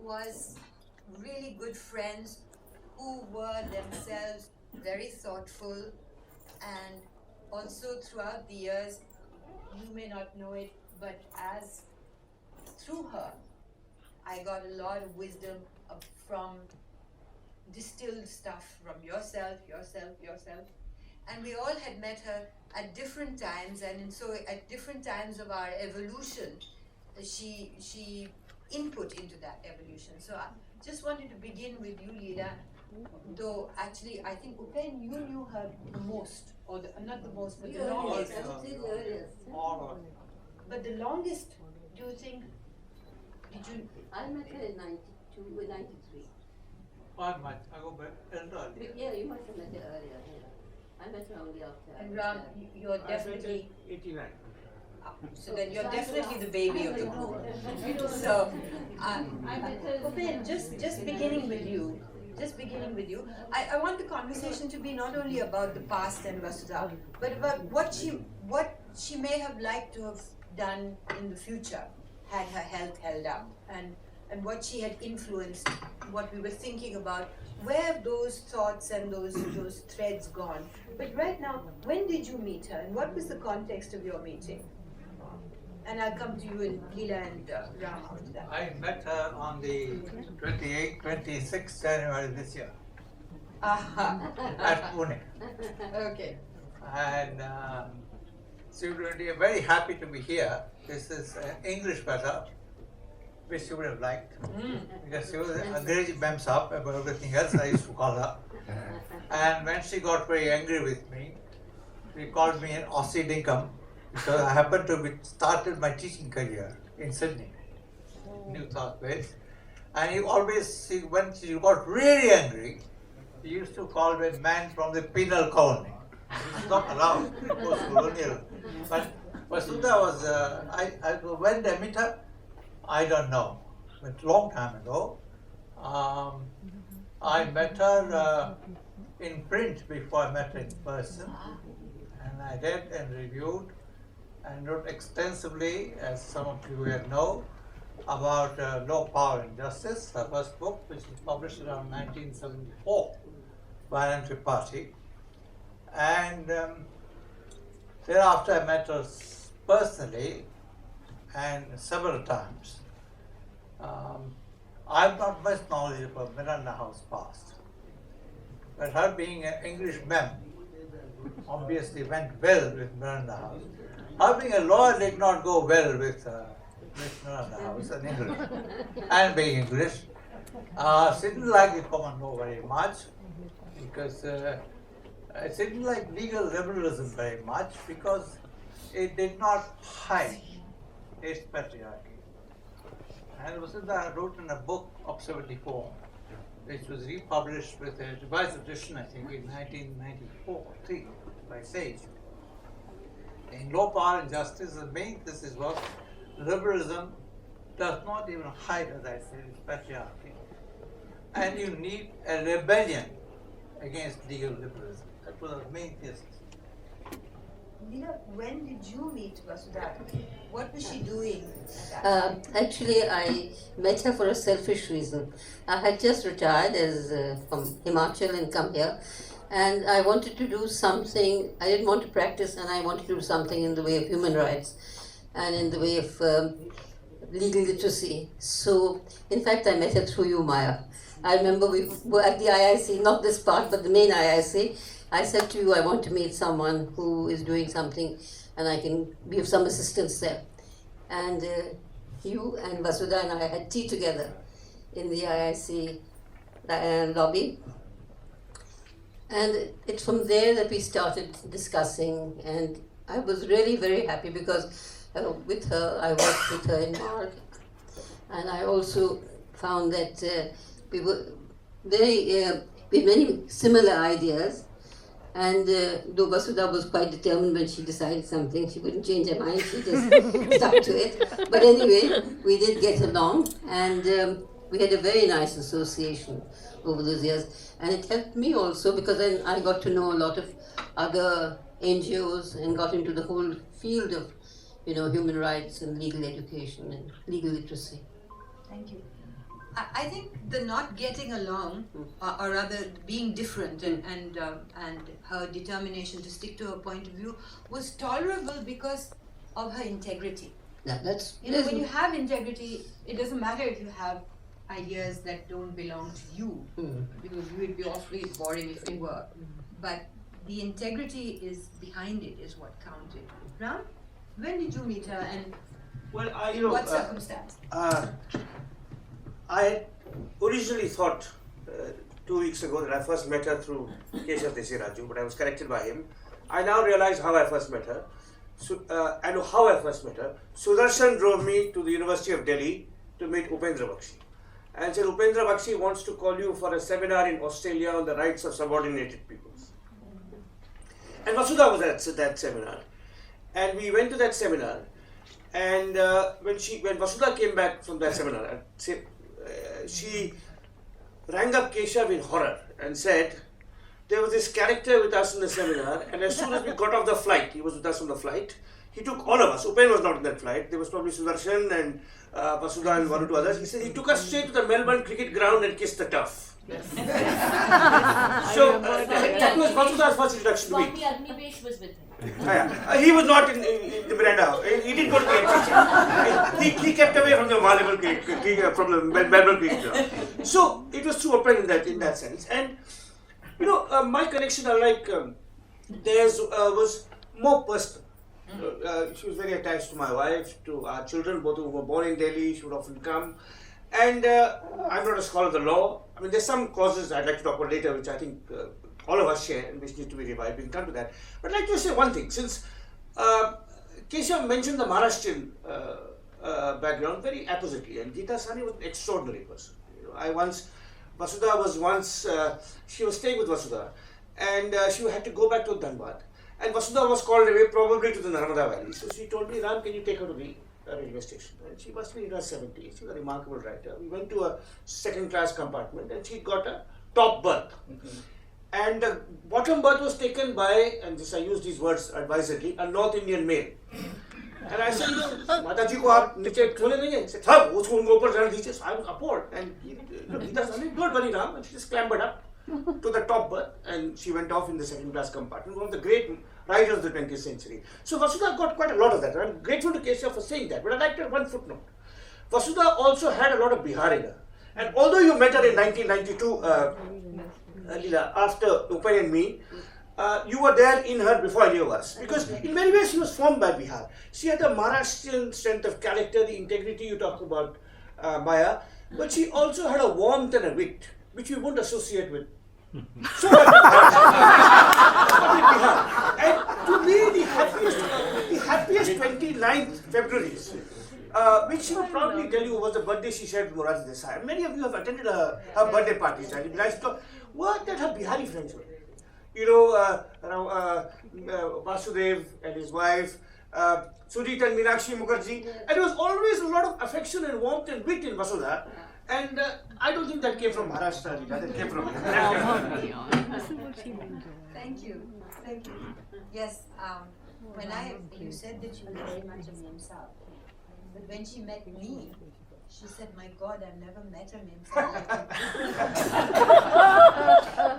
was really good friends who were themselves very thoughtful, and also throughout the years, you may not know it, but as through her, I got a lot of wisdom from distilled stuff from yourself. And we all had met her at different times, and so at different times of our evolution, she input into that evolution. So I just wanted to begin with you, Leila, though actually I think Upen, you knew her the most, or not the most, but the longest. But the longest, do you think, did you? I met her in 92, 93. I go back earlier. Yeah, you must have met her earlier. Yeah. I met her only after. And Ram, you're definitely. 89. So then you're definitely the baby of the group. So, Upen, just beginning with you. I want the conversation to be not only about the past and Vasudha, but about what she may have liked to have done in the future, had her health held up, and what she had influenced, what we were thinking about, where have those thoughts and those threads gone. But right now, when did you meet her, and what was the context of your meeting? And I'll come to you and Leila and Ram after that. I met her on the 26th January this year at Pune. Okay. And she would be very happy to be here. This is English matter, which she would have liked. Because she was Angrezi Bams up about everything else I used to call her. And when she got very angry with me, she called me an Aussie dinkum, because I happened to be started my teaching career in Sydney, New South Wales. And when she got really angry, he used to call me a man from the penal colony. It's not allowed, it was colonial. But Vasudha was, when did I meet her? I don't know, but a long time ago. I met her in print before I met her in person. And I read and reviewed and wrote extensively, as some of you here know, about Law, Power and Justice, her first book, which was published around 1974 by an Triparty. And thereafter I met her personally and several times. I'm not much knowledgeable of Miranda House past, but her being an English mem obviously went well with Miranda House. Her being a lawyer did not go well with Miranda House and English, and being English. She didn't like the common law very much, because she didn't like legal liberalism very much, because it did not hide its patriarchy. And Vasudha wrote in a book of 74, which was republished with a revised edition, I think, in 1994-3 by Sage. In Law, Power and Justice, the main thesis was liberalism does not even hide, as I said, its patriarchy. And you need a rebellion against legal liberalism. That was the main thesis. Leila, when did you meet Vasudha? What was she doing at that time? Actually, I met her for a selfish reason. I had just retired from Himachal and come here, and I wanted to do something. I didn't want to practice, and I wanted to do something in the way of human rights and in the way of legal literacy. So, in fact, I met her through you, Maya. I remember we were at the IIC, not this part, but the main IIC. I said to you, I want to meet someone who is doing something and I can be of some assistance there. And you and Vasudha and I had tea together in the IIC lobby. And it's from there that we started discussing, and I was really very happy because with her, I worked with her in Mark, and I also found that we were with many similar ideas. And though Vasudha was quite determined when she decided something, she wouldn't change her mind, she just stuck to it. But anyway, we did get along, and we had a very nice association over those years. And it helped me also, because then I got to know a lot of other NGOs and got into the whole field of, human rights and legal education and legal literacy. Thank you. I think the not getting along, or rather being different, and her determination to stick to her point of view was tolerable because of her integrity. Yeah, that's when you have integrity, it doesn't matter if you have ideas that don't belong to you, because you would be awfully boring if they were. But the integrity is behind it is what counted. Ram, when did you meet her, and in what circumstance? I had originally thought 2 weeks ago that I first met her through Keshav Desiraju, but I was corrected by him. I now realize how I first met her. I know how I first met her. Sudarshan drove me to the University of Delhi to meet Upendra Baxi, and said Upendra Baxi wants to call you for a seminar in Australia on the rights of subordinated peoples. And Vasudha was at that seminar, and we went to that seminar. And when Vasudha came back from that seminar, she rang up Keshav in horror and said, there was this character with us in the seminar, and as soon as we got off the flight, he was with us on the flight, he took all of us. Upen was not in that flight. There was probably Sudarshan and Vasudha and one or two others. He said he took us straight to the Melbourne cricket ground and kissed the turf. Yes. So that was Vasudha's first introduction to me. Swami Agnivesh was with him. He was not in the Miranda house. He didn't go to the he kept away from the Malibal cricket, from the Melbourne cricket ground. So it was too open in that sense. And my connection, unlike theirs, was more personal. She was very attached to my wife, to our children, both who were born in Delhi. She would often come. And I'm not a scholar of the law. I mean, there's some causes I'd like to talk about later, which I think all of us share and which need to be revived. We can come to that. But I'd like to say one thing. Since Keshav mentioned the Maharashtrian background very appositely, and Geeta Sahni was an extraordinary person. Vasudha was once, she was staying with Vasudha, and she had to go back to Dhanbad. And Vasudha was called away probably to the Narmada Valley. So she told me, Ram, can you take her to the railway station? And she must be in her 70s. She was a remarkable writer. We went to a second-class compartment, and she got a top berth. And the bottom berth was taken by, and I use these words advisedly, a North Indian male. And I said, Mataji ko aap niche khole nahi hai? He said, हाँ, उसको उनको ऊपर जाने दीजिए. I was appalled. And Geeta Sahni, don't worry, Ram. And she just clambered up to the top berth, and she went off in the second-class compartment. One of the great writers of the 20th century. So Vasudha got quite a lot of that. I'm grateful to Keshav for saying that. But I'd like to add one footnote. Vasudha also had a lot of Bihar in her. And although you met her in 1992, Leila, after Upen and me, you were there in her before any of us. Because in many ways she was formed by Bihar. She had the Maharashtrian strength of character, the integrity you talk about, Maja. But she also had a warmth and a wit, which we won't associate with. So much Bihar. And to me, the happiest 29th February, which she would probably tell you was the birthday she shared with Morarji Desai. Many of you have attended her birthday parties. And what that her Bihari friends were. Vasudev and his wife, Sujit and Meenakshi Mukherjee. And there was always a lot of affection and warmth and wit in Vasudha. And I don't think that came from Maharashtra, that came from Thank you. Yes, you said that she was very much a Memsa. But when she met me, she said, my God, I've never met a Memsa like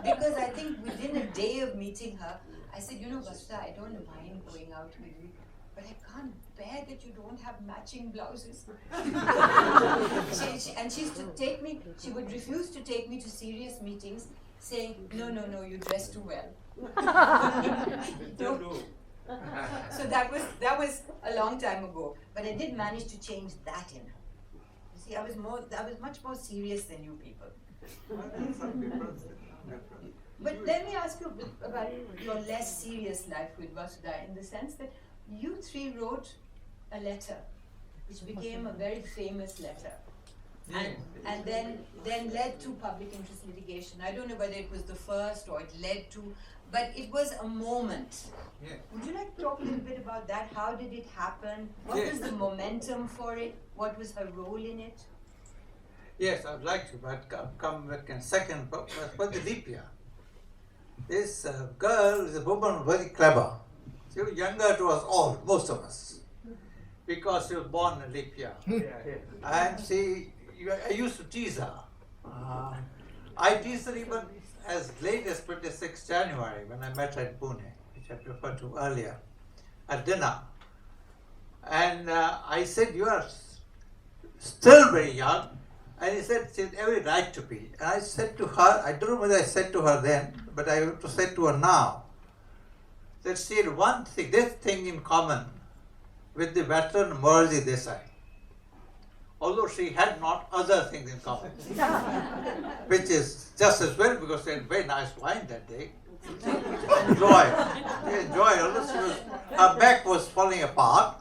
you. Because I think within a day of meeting her, I said, Vasudha, I don't mind going out with you, but I can't bear that you don't have matching blouses. she used to take me, she would refuse to take me to serious meetings, saying, no, you dress too well. So that was a long time ago, but I did manage to change that in her. You see, I was much more serious than you people. But let me ask you about your less serious life with Vasudha, in the sense that you three wrote a letter, which became a very famous letter, and then led to public interest litigation. I don't know whether it was the first or it led to, but it was a moment. Yeah. Would you like to talk a little bit about that? How did it happen? What was the momentum for it? What was her role in it? Yes, I'd like to, but come back in a second. But the Deepya, this girl is a woman very clever. She was younger to us all, most of us, because she was born in Deepya. And I used to tease her. I teased her even as late as 26 January when I met her in Pune, which I referred to earlier, at dinner. And I said, you are still very young. And he said, she had every right to be. And I said to her, I don't know whether I said to her then, but I have to say to her now, that she had one thing, this thing in common with the veteran Morarji Desai. Although she had not other things in common, which is just as well because she had very nice wine that day. Enjoyed. Although her back was falling apart,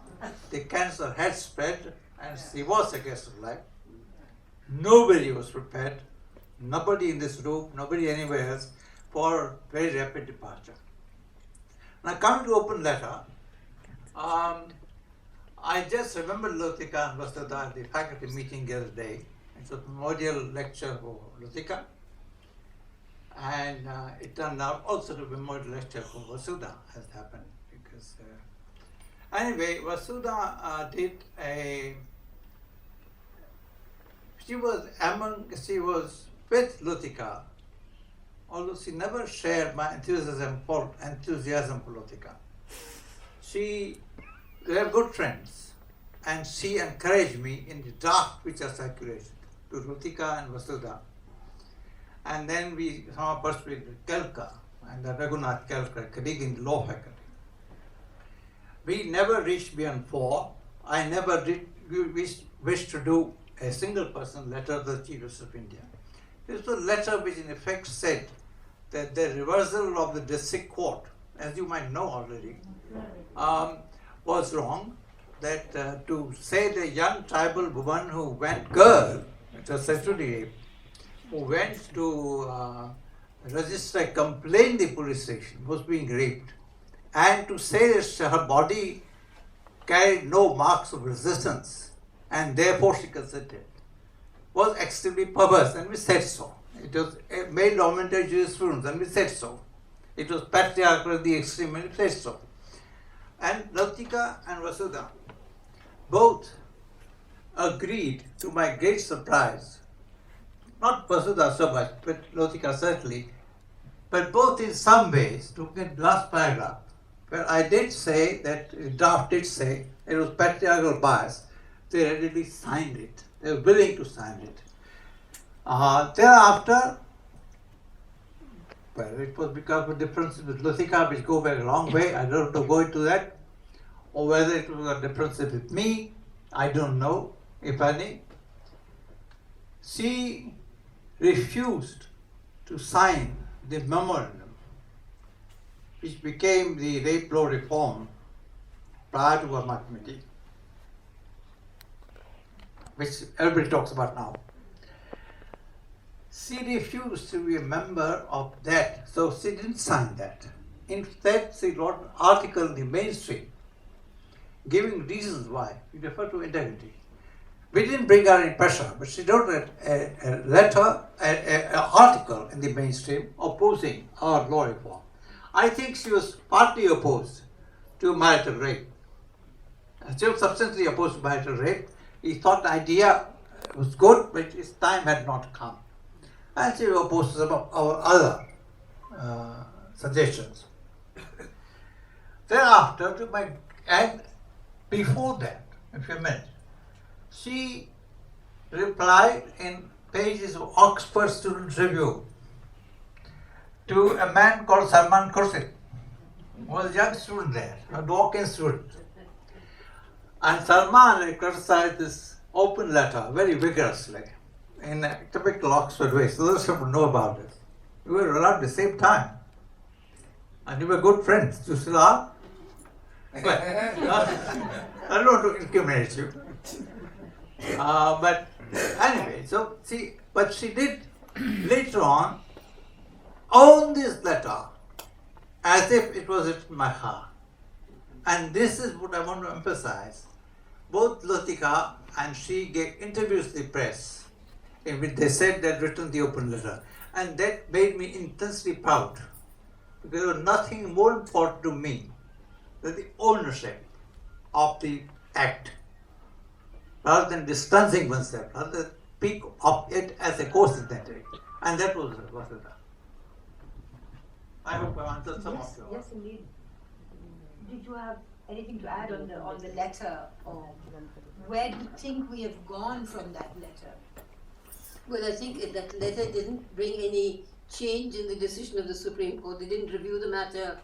the cancer had spread, and she was a guest of life. Nobody was prepared, nobody in this room, nobody anywhere else, for very rapid departure. Now coming to open letter, I just remember Lutika and Vasudha at the faculty meeting the other day. It's a memorial lecture for Lutika, and it turned out also to be a memorial lecture for Vasudha, as happened. Because anyway, Vasudha did a. She was with Lutika, although she never shared my enthusiasm for Lutika. They are good friends, and she encouraged me in the draft which are circulated to Lutika and Vasudha. And then we somehow persuaded Kelka and Raghunath Kelka, a colleague in the law faculty. We never reached beyond 4. I never wished to do a single person letter to the Chief Justice of India. This was a letter which in effect said that the reversal of the district court, as you might know already, was wrong. That to say the young tribal woman who went, it was statutory rape, who went to register a complaint in the police station, was being raped, and to say that her body carried no marks of resistance, and therefore she consented, was extremely perverse, and we said so. It was a male-dominated jurisprudence, and we said so. It was patriarchal at the extreme, and we said so. And Lutika and Vasudha both agreed, to my great surprise, not Vasudha so much, but Lutika certainly, but both in some ways, looking at the last paragraph, where I did say that, the draft did say, it was patriarchal bias, they readily signed it. They were willing to sign it. Thereafter, well, it was because of differences with Lutika, which go back a long way. I don't want to go into that. Or whether it was a difference with me, I don't know, if any. She refused to sign the memorandum, which became the rape law reform prior to her committee, which everybody talks about now. She refused to be a member of that, so she didn't sign that. Instead, she wrote an article in the mainstream giving reasons why. We refer to integrity. We didn't bring her any pressure, but she wrote a letter, an article in the mainstream opposing our law reform. I think she was partly opposed to marital rape. She was substantially opposed to marital rape. He thought the idea was good, but his time had not come. And she was opposed to some of our other suggestions. Thereafter, and before that, if you meant, she replied in pages of Oxford Student Review to a man called Salman Khurshid, who was a young student there, a walk-in student. And Salman criticized this open letter very vigorously in a typical Oxford way, so those people know about it. We were around the same time, and we were good friends. You still are? Well, I don't want to incriminate you. But anyway, but she did later on own this letter as if it was written by her. And this is what I want to emphasize. Both Lutika and she gave interviews to the press in which they said they had written the open letter. And that made me intensely proud, because there was nothing more important to me than the ownership of the act, rather than distancing oneself, rather than speak of it as a co-synthetic, and that was Vasudha. I hope I answered some of your. Yes, indeed. Did you have anything to add on the letter, or where do you think we have gone from that letter? Well, I think that letter didn't bring any change in the decision of the Supreme Court. They didn't review the matter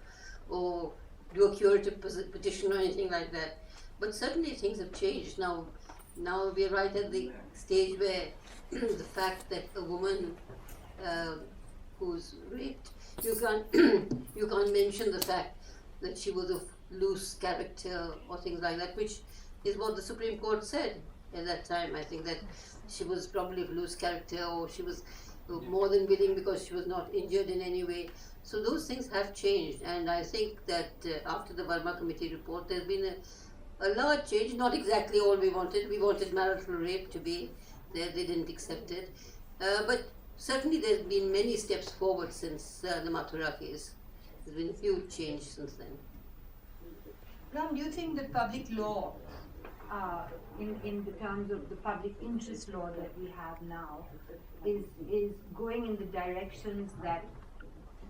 or do a curative petition or anything like that. But certainly things have changed. Now we are right at the stage where the fact that a woman who's raped, you can't mention the fact that she was of loose character or things like that, which is what the Supreme Court said at that time. I think that she was probably of loose character, or she was more than willing because she was not injured in any way. So those things have changed, and I think that after the Verma Committee report, there's been a large change. Not exactly all we wanted. We wanted marital rape to be there. They didn't accept it, but certainly there's been many steps forward since the Mathura case. There's been a huge change since then. Ram, do you think that public law, in the terms of the public interest law that we have now, is going in the directions that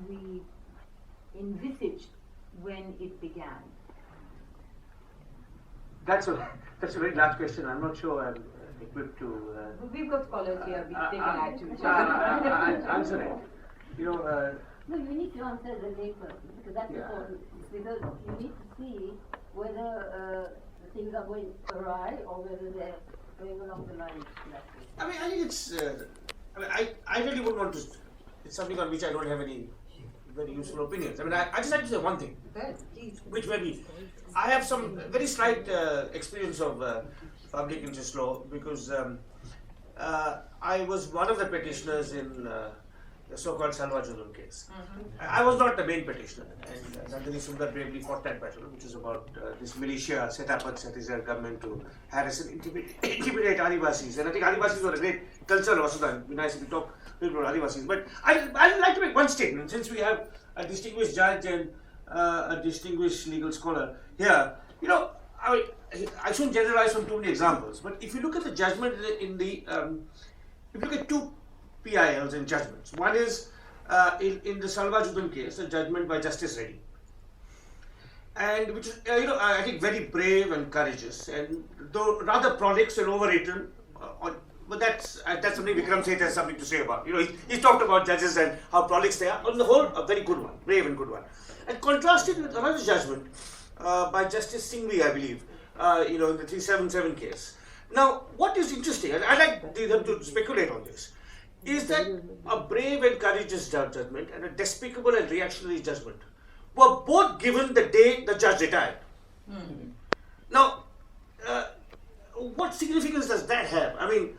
we envisaged when it began? That's a very large question. I'm not sure I'm equipped to. We've got scholars here. They can add to it. I'll answer it. No, you need to answer as a layperson, because that's important. Because you need to see whether things are going awry or whether they're going along the lines. I mean, I think it's. I really wouldn't want to. It's something on which I don't have any very useful opinions. I mean, I just like to say one thing, which maybe I have some very slight experience of public interest law, because I was one of the petitioners in the so-called Salwa Judum case. I was not the main petitioner, and Nandini Sundar bravely fought that battle, which is about this militia set up by the Chhattisgarh government to harass and intimidate Adivasis. And I think Adivasis were a great cultural Vasudha. It'd be nice if we talk a little about Adivasis. But I'd like to make one statement, since we have a distinguished judge and a distinguished legal scholar here. I shouldn't generalize from too many examples, but if you look at the judgment if you look at two PILs and judgments. One is in the Salwa Judum case, a judgment by Justice Reddy, and which is I think very brave and courageous, and though rather prolix and overwritten. But that's something Vikram Seth has something to say about. He's talked about judges and how prolix they are. On the whole, a very good one, brave and good one. And contrasted with another judgment by Justice Singhvi, I believe, in the 377 case. Now, what is interesting, and I'd like them to speculate on this, is that a brave and courageous judgment and a despicable and reactionary judgment were both given the day the judge retired. Now, what significance does that have? I mean,